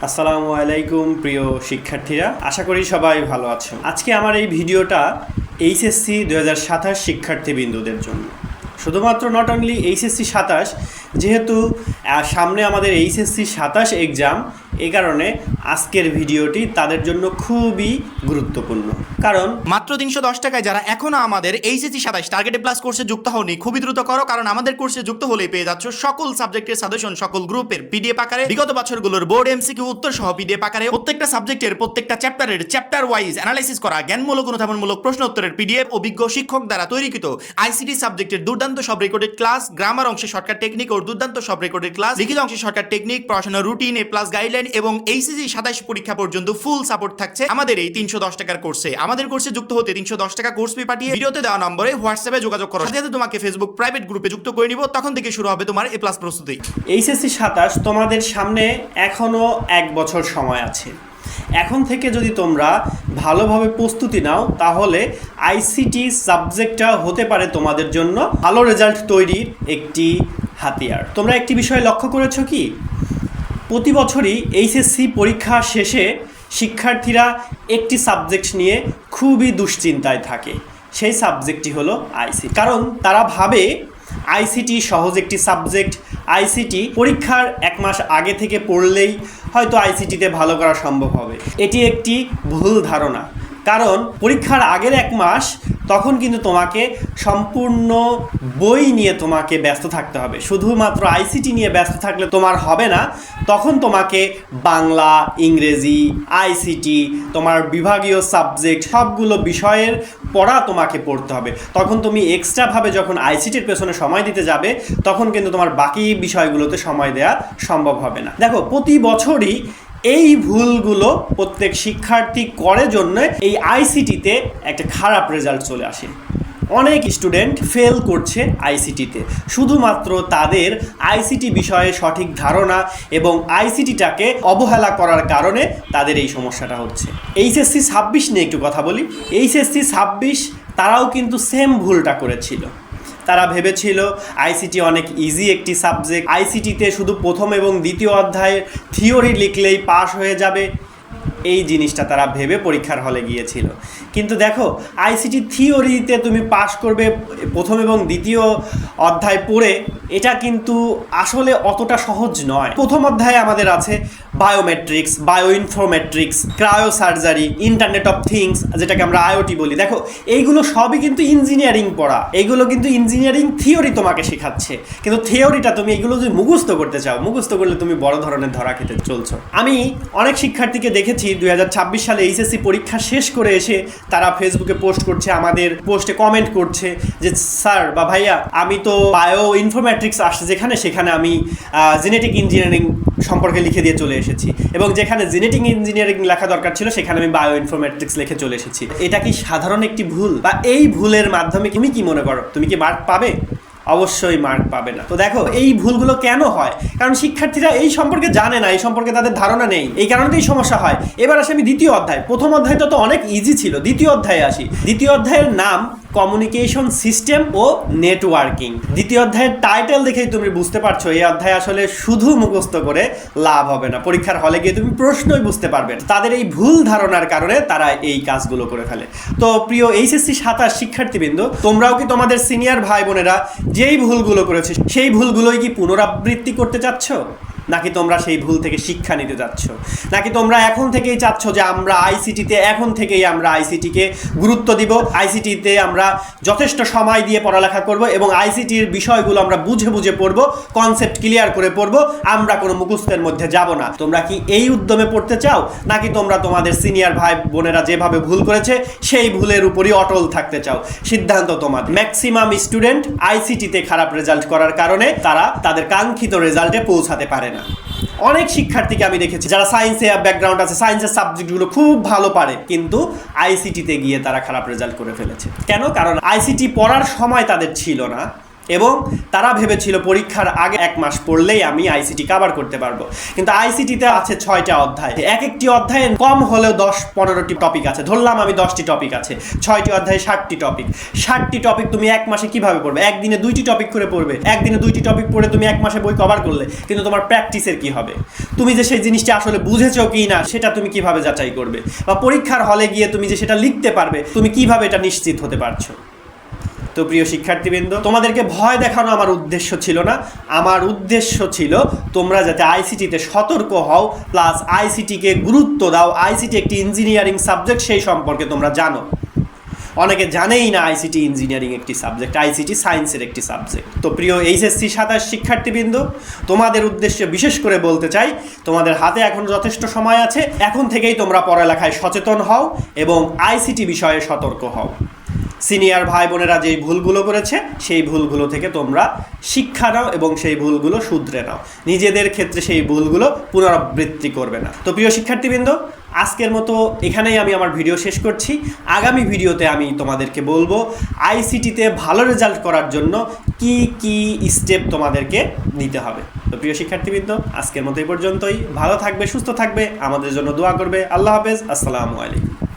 আসসালামু আলাইকুম প্রিয় শিক্ষার্থীরা, আশা করি সবাই ভালো আছো। আজকে আমার এই ভিডিওটা এইচএসসি 2027 শিক্ষার্থীবৃন্দদের জন্য। শুধুমাত্র নট অনলি এইচএসসি 27, যেহেতু সামনে আমাদের এইচএসসি 27 এক্সাম, এই কারণে আজকের ভিডিওটি তাদের জন্য খুবই গুরুত্বপূর্ণ। কারণ মাত্র 310 টাকায় যারা এখনো আমাদের এইচএসসি 27 টার্গেটে প্লাস কোর্সে যুক্ত হওনি, খুবই দ্রুত করো, কারণ আমাদের কোর্সে যুক্ত হলেই পেয়ে যাচ্ছ সকল সাবজেক্টের সাজেশন সকল গ্রুপের পিডিএফ আকারে, বিগত বছরগুলোর বোর্ড এমসিকিউ উত্তর সহ পিডিএফ আকারে, প্রত্যেকটা সাবজেক্টের প্রত্যেকটা চ্যাপ্টারের চ্যাপ্টার ওয়াইজ অ্যানালাইসিস করা জ্ঞানমূলক অনুধাবনমূলক প্রশ্ন উত্তরের পিডিএফ, অভিজ্ঞ শিক্ষক দ্বারা তৈরিকৃত আইসিটি সাবজেক্টের দুর্দান্ত সব রেকর্ডেড ক্লাস, গ্রামার অংশে শর্টকাট টেকনিক ও দুর্দান্ত সব রেকর্ডেড ক্লাস, লিখিত অংশে শর্টকাট টেকনিক, পড়াশোনার রুটিন, এ প্লাস গাইডলাইন এবং এইচএসসি 27 পরীক্ষা পর্যন্ত ফুল সাপোর্ট থাকছে আমাদের এই 310 টাকার কোর্সে। আমাদের কোর্সে যুক্ত হতে 310 টাকা কোর্স ফি পাঠিয়ে ভিডিওতে দেওয়া নম্বরে হোয়াটসঅ্যাপে যোগাযোগ করো, সাথে তোমাকে ফেসবুক প্রাইভেট গ্রুপে যুক্ত করে নিব। তখন থেকে শুরু হবে তোমার এ প্লাস প্রস্তুতি। এইচএসসি 27 তোমাদের সামনে এখনও 1 বছর সময় আছে। এখন থেকে যদি তোমরা ভালোভাবে প্রস্তুতি নাও, তাহলে আইসিটি সাবজেক্টটা হতে পারে তোমাদের জন্য ভালো রেজাল্ট তৈরির একটি হাতিয়ার। তোমরা একটি বিষয় লক্ষ্য করেছো কি, প্রতি বছরই এইচএসসি পরীক্ষা শেষে শিক্ষার্থীরা একটি সাবজেক্ট নিয়ে খুবই দুশ্চিন্তায় থাকে। সেই সাবজেক্টটি হলো আইসিটি। কারণ তারা ভাবে আইসিটি সহজ একটি সাবজেক্ট, আইসিটি পরীক্ষার 1 মাস আগে থেকে পড়লেই হয়তো আইসিটিতে ভালো করা সম্ভব হবে। এটি একটি ভুল ধারণা। কারণ পরীক্ষার আগের 1 মাস তখন কিন্তু তোমাকে সম্পূর্ণ বই নিয়ে তোমাকে ব্যস্ত থাকতে হবে। শুধুমাত্র আইসিটি নিয়ে ব্যস্ত থাকলে তোমার হবে না। তখন তোমাকে বাংলা, ইংরেজি, আইসিটি, তোমার বিভাগীয় সাবজেক্ট সবগুলো বিষয়ের পড়া তোমাকে পড়তে হবে। তখন তুমি এক্সট্রাভাবে যখন আইসিটির পেছনে সময় দিতে যাবে, তখন কিন্তু তোমার বাকি বিষয়গুলোতে সময় দেওয়া সম্ভব হবে না। দেখো, প্রতি বছরই এই ভুলগুলো প্রত্যেক শিক্ষার্থী করে জন্য এই আইসিটিতে একটা খারাপ রেজাল্ট চলে আসে। অনেক স্টুডেন্ট ফেল করছে আইসিটিতে, শুধুমাত্র তাদের আইসিটি বিষয়ে সঠিক ধারণা এবং আইসিটিটাকে অবহেলা করার কারণে তাদের এই সমস্যাটা হচ্ছে। এইচএসসি 26 নিয়ে একটু কথা বলি। এইচএসসি 26 তারাও কিন্তু সেম ভুলটা করেছিল। তারা ভেবেছিল আইসিটি অনেক ইজি একটি সাবজেক্ট, আইসিটিতে শুধু প্রথম এবং দ্বিতীয় অধ্যায়ের থিওরি লিখলেই পাস হয়ে যাবে। এই জিনিসটা তারা ভেবে পরীক্ষার হলে গিয়েছিল। কিন্তু দেখো, আইসিটি থিওরিতে তুমি পাস করবে প্রথম এবং দ্বিতীয় অধ্যায় পড়ে, এটা কিন্তু আসলে অতটা সহজ নয়। প্রথম অধ্যায়ে আমাদের আছে biometrics, bio informatics, cryo surgery, internet of things, যেটাকে আমরা আইওটি বলি। দেখো, এইগুলো সবই কিন্তু ইঞ্জিনিয়ারিং পড়া, এইগুলো কিন্তু ইঞ্জিনিয়ারিং থিওরি তোমাকে শেখাচ্ছে। কিন্তু থিওরিটা তুমি এগুলো যদি মুখস্থ করতে চাও, মুখস্থ করলে তুমি বড় ধরনের ধরা খেতে চলছো। আমি অনেক শিক্ষার্থীকে দেখেছি 2026 সালে এইচএসসি পরীক্ষা শেষ করে এসে তারা ফেসবুকে পোস্ট করছে, আমাদের পোস্টে কমেন্ট করছে যে স্যার বা ভাইয়া, আমি তো বায়ো ইনফরমেট্রিক্স আসছে যেখানে, সেখানে আমি জেনেটিক ইঞ্জিনিয়ারিং সম্পর্কে লিখে দিয়ে চলে এসেছি, এবং যেখানে জেনেটিক ইঞ্জিনিয়ারিং লেখা দরকার ছিল সেখানে আমি বায়ো ইনফরমেট্রিক্স লিখে চলে এসেছি। এটা কি সাধারণ একটি ভুল? বা এই ভুলের মাধ্যমে তুমি কি মনে করো, তুমি কি মার্ক পাবে? অবশ্যই মার্ক পাবে না। তো দেখো, এই ভুলগুলো কেন হয়? কারণ শিক্ষার্থীরা এই সম্পর্কে জানে না, এই সম্পর্কে তাদের ধারণা নেই, এই কারণেই সমস্যা হয়। এবার আসি আমি দ্বিতীয় অধ্যায়। প্রথম অধ্যায়টা তো অনেক ইজি ছিল, দ্বিতীয় অধ্যায়ে আসি। দ্বিতীয় অধ্যায়ের নাম কমিউনিকেশন সিস্টেম ও নেটওয়ার্কিং। দ্বিতীয় অধ্যায়ের টাইটেল দেখেই তুমি বুঝতে পারছো এই অধ্যায় আসলে শুধু মুখস্থ করে লাভ হবে না, পরীক্ষার হলে গিয়ে তুমি প্রশ্নই বুঝতে পারবে না। তাদের এই ভুল ধারণার কারণে তারা এই কাজগুলো করে ফেলে। তো প্রিয় এইচএসসি 27 শিক্ষার্থীবৃন্দ, তোমরাও কি তোমাদের সিনিয়র ভাই বোনেরা যেই ভুলগুলো করেছে সেই ভুলগুলোই কি পুনরাবৃত্তি করতে চাচ্ছ, নাকি তোমরা সেই ভুল থেকে শিক্ষা নিতে চাচ্ছ? নাকি তোমরা এখন থেকেই চাচ্ছ যে আমরা আইসিটিতে এখন থেকেই আমরা আইসিটিকে গুরুত্ব দিব, আইসিটিতে আমরা যথেষ্ট সময় দিয়ে পড়ালেখা করব এবং আইসিটির বিষয়গুলো আমরা বুঝে বুঝে পড়ব, কনসেপ্ট ক্লিয়ার করে পড়ব, আমরা কোনো মুখস্থের মধ্যে যাব না? তোমরা কি এই উদ্যমে পড়তে চাও, নাকি তোমরা তোমাদের সিনিয়র ভাই বোনেরা যেভাবে ভুল করেছে সেই ভুলের উপরই অটল থাকতে চাও? সিদ্ধান্ত তোমাদের। ম্যাক্সিমাম স্টুডেন্ট আইসিটিতে খারাপ রেজাল্ট করার কারণে তারা তাদের কাঙ্ক্ষিত রেজাল্টে পৌঁছাতে পারে না। অনেক শিক্ষার্থীকে আমি দেখেছি যারা সায়েন্সে ব্যাকগ্রাউন্ড আছে, সায়েন্সের সাবজেক্টগুলো খুব ভালো পারে, কিন্তু আইসিটিতে গিয়ে তারা খারাপ রেজাল্ট করে ফেলেছে। কেন? কারণ আইসিটি পড়ার সময় তাদের ছিল না, এবং তারা ভেবেছিল পরীক্ষার আগে 1 মাস পড়লেই আমি আইসিটি কভার করতে পারবো, কিন্তু আইসিটিতে আছে 6টা অধ্যায়, এক একটি অধ্যায়ে কম হলেও 10-15টি টপিক আছে, ধরলাম আমি 10টি টপিক আছে, 6টি অধ্যায়ে 60টি টপিক। 60টি টপিক তুমি 1 মাসে কিভাবে পড়বে? একদিনে 2টি টপিক করে পড়বে, একদিনে 2টি টপিক পড়ে তুমি 1 মাসে বই কভার করলে, কিন্তু তোমার প্র্যাকটিসের কি হবে? তুমি যে সেই জিনিসটা আসলে বুঝেছো কি না সেটা তুমি কিভাবে যাচাই করবে? বা পরীক্ষার হলে গিয়ে তুমি যে সেটা লিখতে পারবে, তুমি কিভাবে এটা নিশ্চিত হতে পারছো? তো প্রিয় শিক্ষার্থীবৃন্দ, তোমাদেরকে ভয় দেখানো আমার উদ্দেশ্য ছিল না। আমার উদ্দেশ্য ছিল তোমরা যাতে আইসিটিতে সতর্ক হও, প্লাস আইসিটিকে গুরুত্ব দাও। আইসিটি একটি ইঞ্জিনিয়ারিং সাবজেক্ট, সেই সম্পর্কে তোমরা জানো। অনেকে জানেই না আইসিটি ইঞ্জিনিয়ারিং একটি সাবজেক্ট, আইসিটি সায়েন্সের একটি সাবজেক্ট। তো প্রিয় এইচএসসি 27 শিক্ষার্থীবৃন্দ, তোমাদের উদ্দেশ্যে বিশেষ করে বলতে চাই, তোমাদের হাতে এখন যথেষ্ট সময় আছে। এখন থেকেই তোমরা পড়ালেখায় সচেতন হও এবং আইসিটি বিষয়ে সতর্ক হও। সিনিয়র ভাই বোনেরা যেই ভুলগুলো করেছে সেই ভুলগুলো থেকে তোমরা শিক্ষা নাও এবং সেই ভুলগুলো শুধরে নাও, নিজেদের ক্ষেত্রে সেই ভুলগুলো পুনরাবৃত্তি করবে না। তো প্রিয় শিক্ষার্থীবৃন্দ, আজকের মতো এখানেই আমি আমার ভিডিও শেষ করছি। আগামী ভিডিওতে আমি তোমাদেরকে বলবো আইসিটিতে ভালো রেজাল্ট করার জন্য কি কি স্টেপ তোমাদেরকে নিতে হবে। তো প্রিয় শিক্ষার্থীবৃন্দ, আজকের মতো এই পর্যন্তই। ভালো থাকবে, সুস্থ থাকবে, আমাদের জন্য দোয়া করবে। আল্লাহ হাফেজ, আসসালামু আলাইকুম।